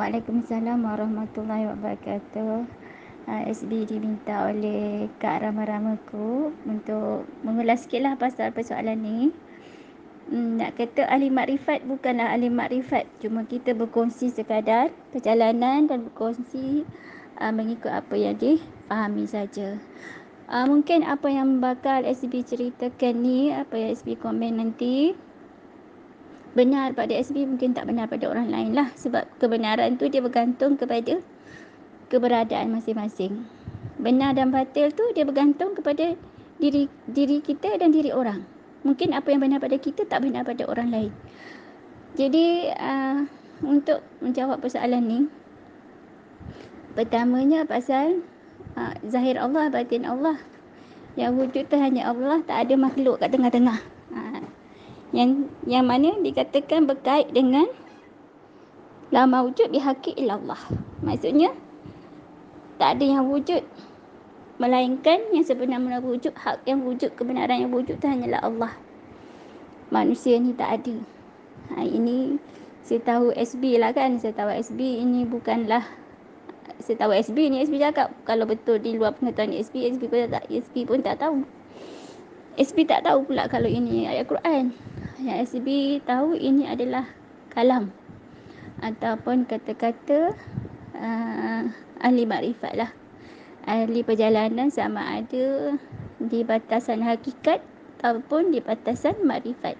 Waalaikumsalam warahmatullahi wabarakatuh. SB diminta oleh Kak Rama-Ramaku untuk mengulas sikitlah pasal persoalan ni. Nak kata ahli makrifat bukanlah ahli makrifat, cuma kita berkongsi sekadar perjalanan dan berkongsi mengikut apa yang difahami saja. Mungkin apa yang bakal SB ceritakan ni, apa yang SB komen nanti, benar pada SB, mungkin tak benar pada orang lain lah. Sebab kebenaran tu dia bergantung kepada keberadaan masing-masing. Benar dan batil tu dia bergantung kepada diri kita dan diri orang. Mungkin apa yang benar pada kita tak benar pada orang lain. Jadi untuk menjawab persoalan ni, pertamanya pasal zahir Allah, batin Allah. Yang wujud tu hanya Allah, tak ada makhluk kat tengah-tengah. Yang mana dikatakan berkait dengan la mawujud bihaqi illallah. Maksudnya tak ada yang wujud melainkan yang sebenar-benar wujud, hak yang wujud, kebenaran yang wujud tu hanyalah Allah. Manusia ni tak ada. Ini saya tahu SB lah kan. Saya tahu SB ini bukanlah, saya tahu SB ni, SB cakap kalau betul di luar pengetahuan SB pun tak tahu. SB tak tahu pula kalau ini ayat Quran. Yang SB tahu ini adalah kalam ataupun kata-kata ahli makrifat lah, ahli perjalanan, sama ada di batasan hakikat ataupun di batasan makrifat.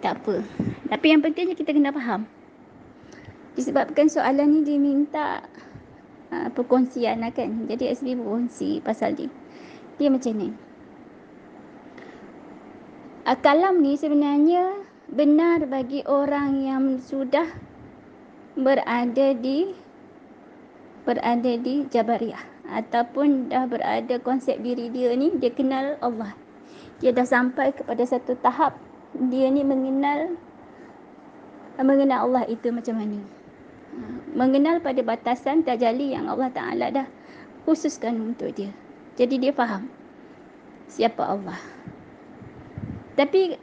Tak apa, tapi yang pentingnya kita kena faham. Disebabkan soalan ni diminta perkongsian lah kan, jadi SB berkongsi pasal dia macam ni. Kalam ni sebenarnya benar bagi orang yang sudah berada di Jabariyah, ataupun dah berada konsep diri dia ni, dia kenal Allah. Dia dah sampai kepada satu tahap dia ni mengenal Allah itu macam mana. Mengenal pada batasan tajalli yang Allah Ta'ala dah khususkan untuk dia. Jadi dia faham siapa Allah. Tapi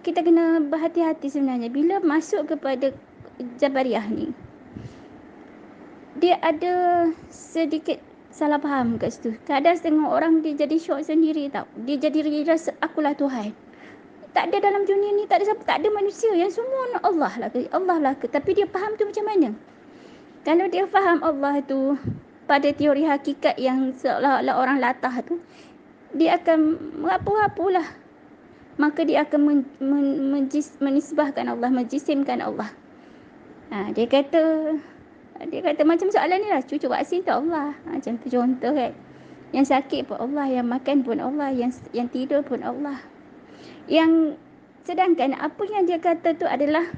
kita kena berhati-hati sebenarnya bila masuk kepada Jabariyah ni. Dia ada sedikit salah faham kat situ. Kadang setengah orang dia jadi syok sendiri tau. Dia jadi rasa akulah Tuhan. Tak ada dalam dunia ni, tak ada siapa, tak ada manusia, yang semua Allah lah ke. Tapi dia faham tu macam mana? Kalau dia faham Allah tu pada teori hakikat yang seolah-olah orang latah tu, dia akan merapu-rapulah. Maka dia akan menisbahkan Allah, menjisimkan Allah. Dia kata macam soalan ni lah, cucu vaksin tu Allah. Macam tu contoh kan. Yang sakit pun Allah, yang makan pun Allah, yang tidur pun Allah. Yang sedangkan apa yang dia kata tu adalah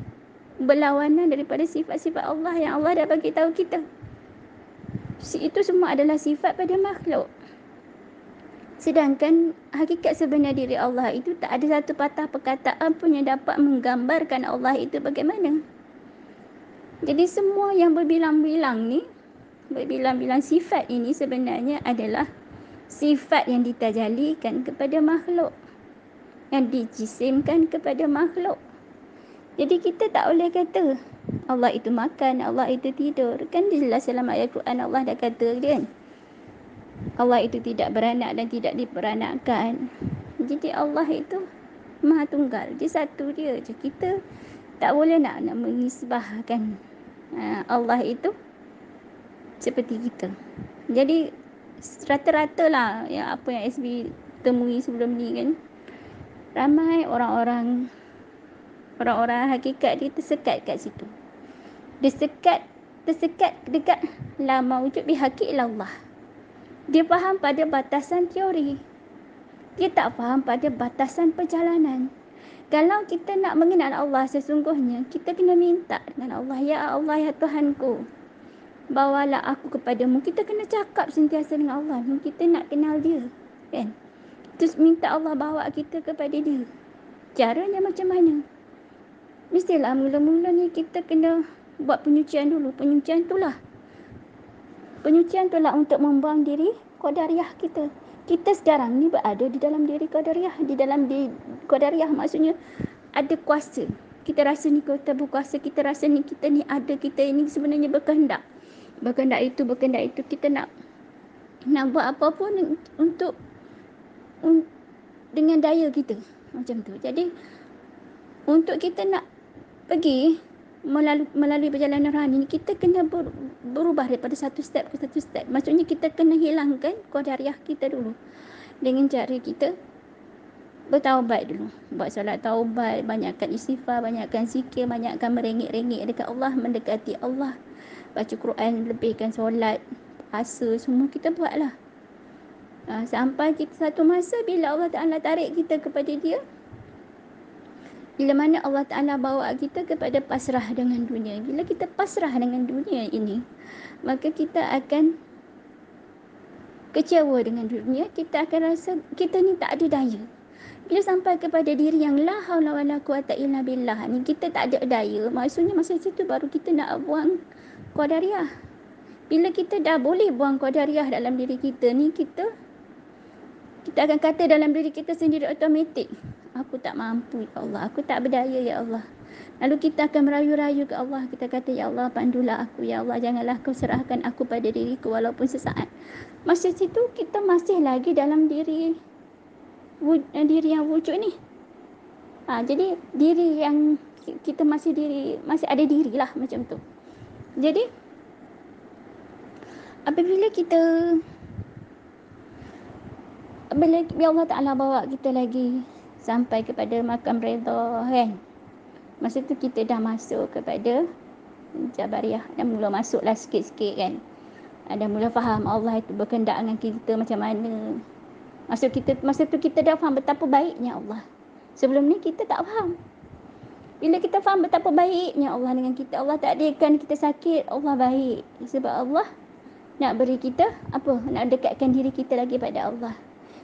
berlawanan daripada sifat-sifat Allah yang Allah dah bagi tahu kita. Itu semua adalah sifat pada makhluk. Sedangkan hakikat sebenar diri Allah itu tak ada satu patah perkataan pun yang dapat menggambarkan Allah itu bagaimana. Jadi semua yang berbilang-bilang sifat ini sebenarnya adalah sifat yang ditajalikan kepada makhluk, yang dijisimkan kepada makhluk. Jadi kita tak boleh kata Allah itu makan, Allah itu tidur. Kan jelas dalam ayat Quran Allah dah kata kan, Allah itu tidak beranak dan tidak diperanakkan. Jadi Allah itu Maha Tunggal. Dia satu dia je. Kita tak boleh nak mengisbahkan Allah itu seperti kita. Jadi rata-rata lah yang apa yang SB temui sebelum ni kan, ramai orang-orang hakikat dia tersekat kat situ. Dia tersekat dekat la mawujud bihaqi illallah. Dia faham pada batasan teori. Dia tak faham pada batasan perjalanan. Kalau kita nak mengenal Allah sesungguhnya, kita kena minta dengan Allah, ya Allah, ya Tuhanku, bawalah aku kepadamu. Kita kena cakap sentiasa dengan Allah. Kita nak kenal dia, kan? Terus minta Allah bawa kita kepada dia. Caranya macam mana? Mestilah mula-mula ni kita kena buat penyucian dulu. Penyucian tu lah untuk membuang diri Qadariyah kita. Kita sekarang ni berada di dalam diri Qadariyah. Di Qadariyah maksudnya ada kuasa. Kita rasa ni kita berkuasa, kita rasa ni kita ni ada, kita ini sebenarnya berkehendak. Berkehendak itu kita nak buat apa pun untuk dengan daya kita. Macam tu. Jadi untuk kita nak pergi melalui perjalanan rohani ni, kita kena berubah daripada satu step ke satu step. Maksudnya kita kena hilangkan qadariyah kita dulu dengan cara kita bertaubat dulu. Buat solat taubat, banyakkan istighfar, banyakkan zikir, banyakkan merengek-rengek dekat Allah, mendekati Allah, baca Quran, lebihkan solat, puasa, semua kita buatlah. Sampai kita satu masa bila Allah Ta'ala tarik kita kepada dia, bila mana Allah Ta'ala bawa kita kepada pasrah dengan dunia. Bila kita pasrah dengan dunia ini, maka kita akan kecewa dengan dunia. Kita akan rasa kita ni tak ada daya. Bila sampai kepada diri yang la haula wala quwata illa billah ni, kita tak ada daya. Maksudnya masa situ baru kita nak buang qadariyah. Bila kita dah boleh buang qadariyah dalam diri kita ni, kita akan kata dalam diri kita sendiri automatik, aku tak mampu ya Allah, aku tak berdaya ya Allah. Lalu kita akan merayu-rayu ke Allah. Kita kata, ya Allah, pandulah aku, ya Allah, janganlah kau serahkan aku pada diriku walaupun sesaat. Masa situ kita masih lagi dalam diri yang wujud ni. Jadi diri yang kita masih ada diri lah macam tu. Jadi apabila Allah Ta'ala bawa kita lagi sampai kepada makam redha kan, masa tu kita dah masuk kepada Jabariyah, dah mula masuklah sikit-sikit kan, dah mula faham Allah itu berkehendak dengan kita macam mana. Masa tu kita dah faham betapa baiknya Allah. Sebelum ni kita tak faham. Bila kita faham betapa baiknya Allah dengan kita, Allah takdirkan kita sakit, Allah baik. Sebab Allah nak beri kita nak dekatkan diri kita lagi pada Allah.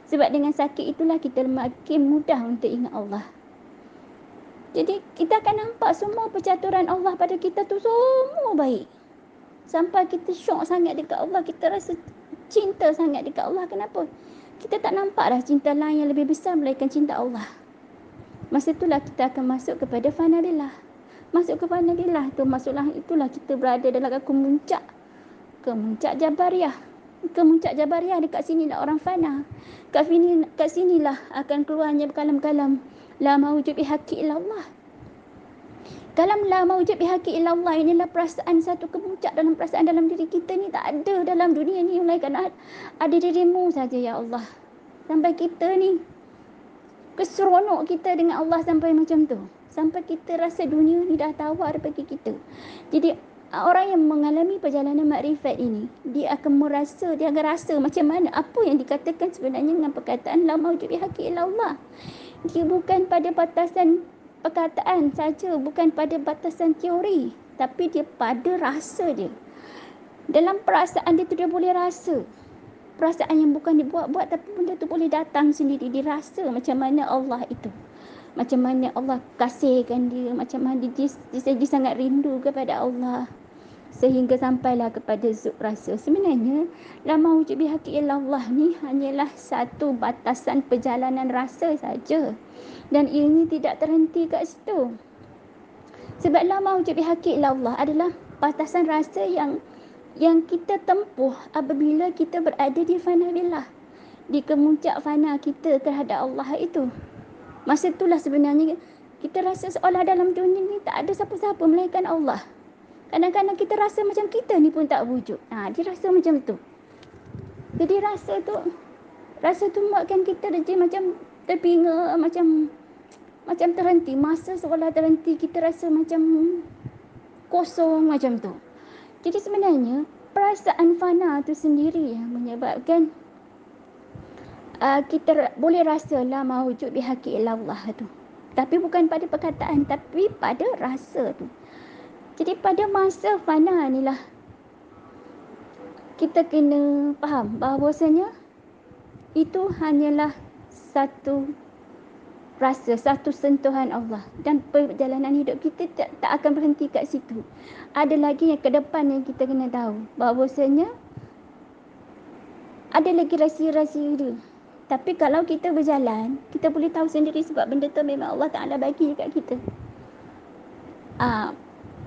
Sebab dengan sakit itulah kita makin mudah untuk ingat Allah. Jadi kita akan nampak semua percaturan Allah pada kita tu semua baik. Sampai kita syok sangat dekat Allah, kita rasa cinta sangat dekat Allah. Kenapa? Kita tak nampak dah cinta lain yang lebih besar melainkan cinta Allah. Masa itulah kita akan masuk kepada fanadillah. Masuk ke fanadillah tu, itulah kita berada dalam kemuncak Jabariyah. Kemuncak Jabariyah dekat sinilah orang fana. Kat sinilah akan keluarnya kalam-kalam la mawjud bihaqqi illallah. Kalam la mawjud bihaqqi illallah inilah perasaan satu kemuncak dalam perasaan dalam diri kita ni. Tak ada dalam dunia ni melainkan ada dirimu saja ya Allah. Sampai kita ni keseronok kita dengan Allah sampai macam tu. Sampai kita rasa dunia ni dah tawar bagi kita. Jadi orang yang mengalami perjalanan makrifat ini, dia akan rasa macam mana apa yang dikatakan sebenarnya dengan perkataan la mawjud bihaqqi illallah. Dia bukan pada batasan perkataan saja, bukan pada batasan teori, tapi dia pada rasa dia. Dalam perasaan dia tu dia boleh rasa. Perasaan yang bukan dibuat-buat, tapi benda tu boleh datang sendiri. Dia rasa macam mana Allah itu, macam mana Allah kasihkan dia, macam mana dia sangat rindu kepada Allah, sehingga sampailah kepada zuk rasa. Sebenarnya la mawjud bihaqqi illallah ni hanyalah satu batasan perjalanan rasa saja, dan ini tidak terhenti kat situ. Sebab la mawjud bihaqqi illallah adalah batasan rasa yang kita tempuh apabila kita berada di fana billah, di kemuncak fana kita terhadap Allah itu. Masa itulah sebenarnya kita rasa seolah dalam dunia ni tak ada siapa-siapa melainkan Allah. Kadang-kadang kita rasa macam kita ni pun tak wujud. Dia rasa macam tu. Jadi rasa tu buatkan kita jadi macam terpinga, macam terhenti. Masa seolah terhenti, kita rasa macam kosong macam tu. Jadi sebenarnya perasaan fana tu sendiri yang menyebabkan kita boleh rasa la mawjud bihaqqi illallah tu. Tapi bukan pada perkataan, tapi pada rasa tu. Jadi pada masa fana ni lah kita kena faham bahawasanya itu hanyalah satu rasa, satu sentuhan Allah, dan perjalanan hidup kita tak akan berhenti kat situ. Ada lagi yang ke depan yang kita kena tahu, bahawasanya ada lagi rahsia-rahsia dia. Tapi kalau kita berjalan, kita boleh tahu sendiri sebab benda tu memang Allah Ta'ala bagi dekat kita. Ah,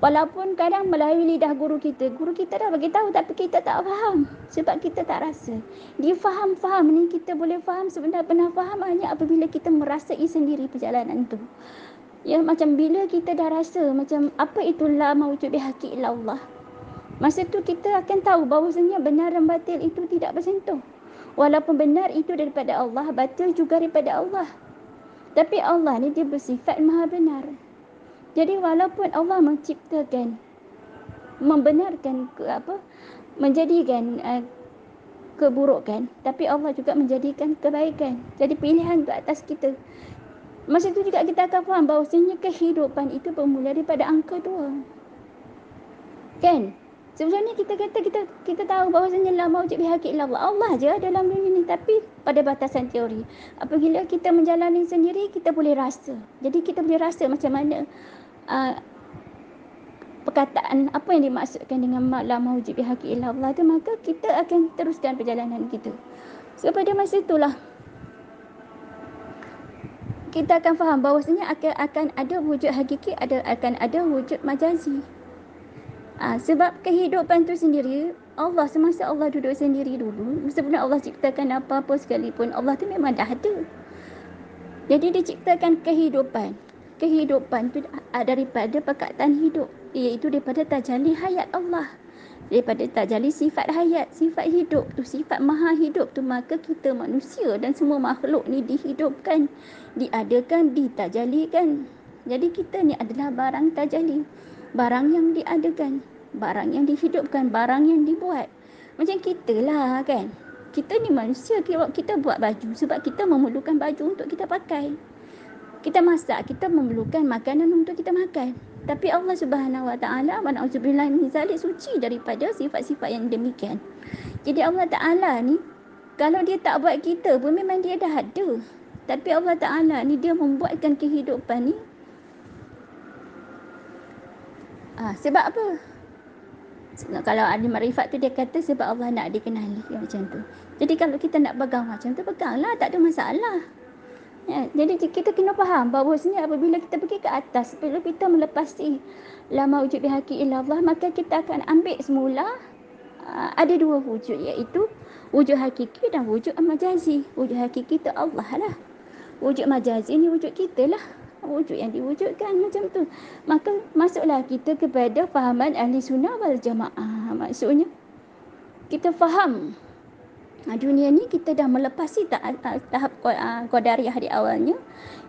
walaupun kadang melalui lidah guru kita dah bagi tahu tapi kita tak faham sebab kita tak rasa. Dia faham ni, kita boleh faham sebenar-benar faham hanya apabila kita merasai sendiri perjalanan tu. Ya, macam bila kita dah rasa macam apa itu la mawjud bihaqi illa Allah. Masa tu kita akan tahu bahawasanya benar dan batil itu tidak bersentuh. Walaupun benar itu daripada Allah, batil juga daripada Allah. Tapi Allah ni dia bersifat maha benar. Jadi walaupun Allah menciptakan, membenarkan menjadikan keburukan, tapi Allah juga menjadikan kebaikan. Jadi pilihan tu atas kita. Masa tu juga kita akan faham bahawasanya kehidupan itu bermula daripada angka 2. Kan? Sebenarnya kita tahu bahawasanya la mawjud bihaqi illa Allah. Allah je dalam dunia ni, tapi pada batasan teori. Apabila kita menjalani sendiri, kita boleh rasa. Jadi kita boleh rasa macam mana perkataan apa yang dimaksudkan dengan la mawjud bihaqi illa Allah tu, maka kita akan teruskan perjalanan kita. So pada masa itulah kita akan faham bahawasanya akan ada wujud hakiki, akan ada wujud majazi. Sebab kehidupan tu sendiri, Allah semasa Allah duduk sendiri dulu, sebelum Allah ciptakan apa-apa sekalipun, Allah tu memang dah ada. Jadi dia ciptakan kehidupan. Kehidupan tu daripada perkataan hidup, iaitu daripada tajalli hayat Allah. Daripada tajalli sifat hayat, sifat hidup tu, sifat maha hidup tu, maka kita manusia dan semua makhluk ni dihidupkan, diadakan, ditajalikan. Jadi kita ni adalah barang tajalli, barang yang diadakan, barang yang dihidupkan, barang yang dibuat. Macam kita lah kan. Kita ni manusia, kita buat baju sebab kita memerlukan baju untuk kita pakai. Kita masak, kita memerlukan makanan untuk kita makan. Tapi Allah Subhanahu Wa Taala, wa na'udzubillah min zalik, suci daripada sifat-sifat yang demikian. Jadi Allah Taala ni, kalau dia tak buat kita pun memang dia dah ada. Tapi Allah Taala ni dia membuatkan kehidupan ni sebab apa? Kalau ahli makrifat tu dia kata sebab Allah nak dikenali, macam tu. Jadi kalau kita nak pegang macam tu, peganglah, tak ada masalah. Ya, jadi kita kena faham bahawasanya apabila kita pergi ke atas, bila kita melepasi la mawjud bihaqi illa Allah, maka kita akan ambil semula ada 2 wujud, iaitu wujud hakiki dan wujud majazi. Wujud hakiki itu Allah lah. Wujud majazi ni wujud kita lah, wujud yang diwujudkan macam tu. Maka masuklah kita kepada fahaman ahli sunnah wal jamaah. Maksudnya kita faham dunia ni kita dah melepasi tahap qadariyah di awalnya,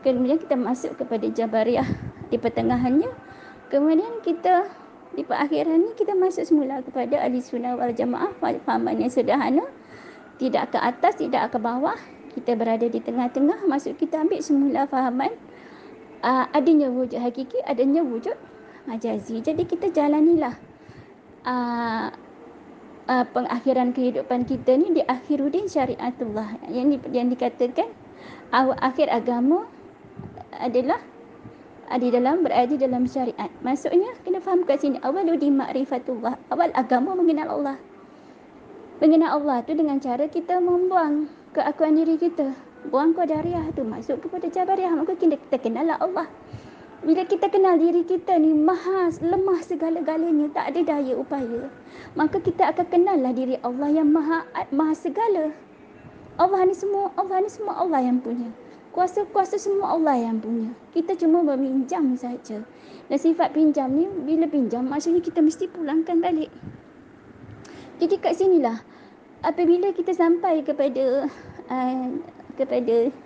kemudian kita masuk kepada jabariyah di pertengahannya, kemudian kita di perakhiran ni kita masuk semula kepada ahli sunnah wal jamaah, fahaman yang sederhana, tidak ke atas, tidak ke bawah, kita berada di tengah-tengah. Maksud kita ambil semula fahaman adanya wujud hakiki, adanya wujud majazi. Jadi kita jalanilah pengakhiran kehidupan kita ni di akhiruddin syariatullah, yang dikatakan akhir agama adalah berada dalam syariat. Maksudnya kena faham kat sini, awaludi ma'rifatullah, awal agama mengenal Allah. Mengenal Allah tu dengan cara kita membuang keakuan diri kita, buang qadariyah tu, masuk kepada jabariyah, maka kita kenallah Allah. Bila kita kenal diri kita ni maha lemah segala-galanya, tak ada daya upaya, maka kita akan kenallah diri Allah yang maha segala. Allah ni semua Allah yang punya. Kuasa-kuasa semua Allah yang punya. Kita cuma meminjam saja. Dan sifat pinjam ni, bila pinjam maksudnya kita mesti pulangkan balik. Jadi kat sinilah apabila kita sampai kepada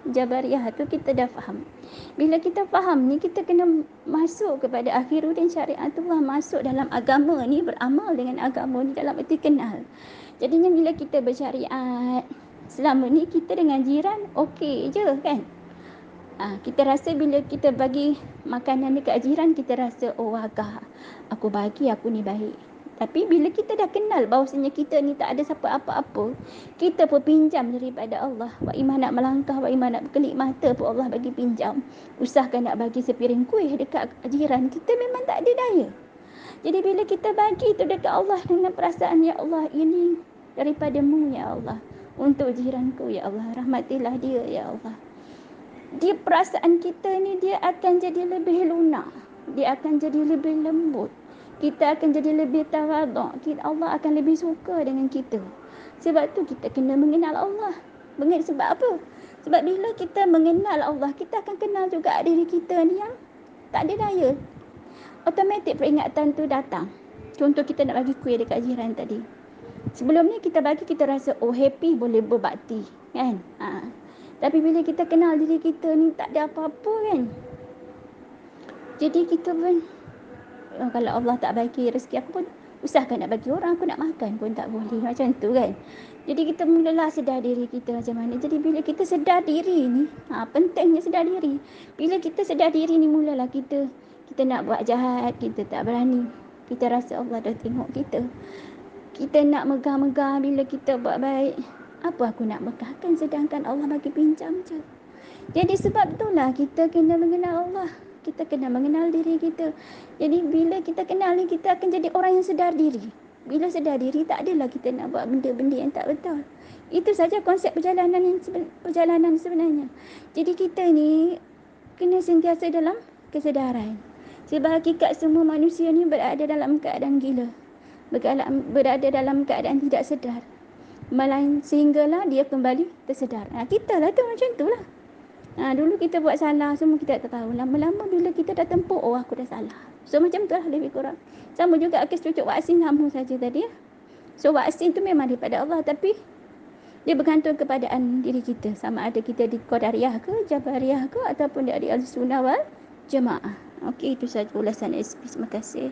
jabariyah tu, kita dah faham. Bila kita faham ni, kita kena masuk kepada akhiruddin syariatullah, masuk dalam agama ni, beramal dengan agama ni dalam erti kenal. Jadinya bila kita bersyariat, selama ni kita dengan jiran okey je kan. Kita rasa bila kita bagi makanan dekat jiran, kita rasa oh agak aku bagi, aku ni baik. Tapi bila kita dah kenal bahawasanya kita ni tak ada siapa apa-apa, kita pun pinjam daripada Allah. Wa imah nak melangkah, wa imah nak berkelip mata pun Allah bagi pinjam. Usahakan nak bagi sepiring kuih dekat jiran, kita memang tak ada daya. Jadi bila kita bagi tu dekat Allah dengan perasaan, ya Allah ini daripadamu ya Allah, untuk jiranku ya Allah, rahmatilah dia ya Allah, dia perasaan kita ni dia akan jadi lebih lunak. dia akan jadi lebih lembut. Kita akan jadi lebih tawaduk. Allah akan lebih suka dengan kita. Sebab tu kita kena mengenal Allah. Sebab apa? Sebab bila kita mengenal Allah, kita akan kenal juga diri kita ni yang tak ada daya. Automatik peringatan tu datang. Contoh kita nak bagi kuih dekat jiran tadi. Sebelum ni kita bagi, kita rasa happy boleh berbakti, kan? Tapi bila kita kenal diri kita ni tak ada apa-apa, kan? Jadi kita pun kalau Allah tak bagi rezeki aku pun usahakan nak bagi orang, aku nak makan pun tak boleh, macam tu kan. Jadi kita mulalah sedar diri kita macam mana. Jadi bila kita sedar diri ni, pentingnya sedar diri. Bila kita sedar diri ni, mulalah kita nak buat jahat, kita tak berani. Kita rasa Allah dah tengok kita. Kita nak megah-megah bila kita buat baik. Apa aku nak megahkan sedangkan Allah bagi pinjam je. Jadi sebab itulah kita kena mengenal Allah. Kita kena mengenal diri kita. Jadi bila kita kenal ni, kita akan jadi orang yang sedar diri. Bila sedar diri, tak adalah kita nak buat benda-benda yang tak betul. Itu saja konsep perjalanan sebenarnya. Jadi kita ni kena sentiasa dalam kesedaran. Sebab hakikat semua manusia ni berada dalam keadaan gila. Berada dalam keadaan tidak sedar. Sehinggalah dia kembali tersedar. Kita lah tu macam tu lah. Dulu kita buat salah, semua kita tak tahu. Lama-lama bila kita dah tempur, aku dah salah. So macam tu lah lebih kurang. Sama juga kes cucuk vaksin sama saja tadi. So vaksin tu memang daripada Allah, tapi dia bergantung kepadaan diri kita. Sama ada kita di Qadariyah ke, Jabariyah ke, ataupun dari Ahlussunnah wal Jamaah. Okey, itu saja ulasan SP. Terima kasih.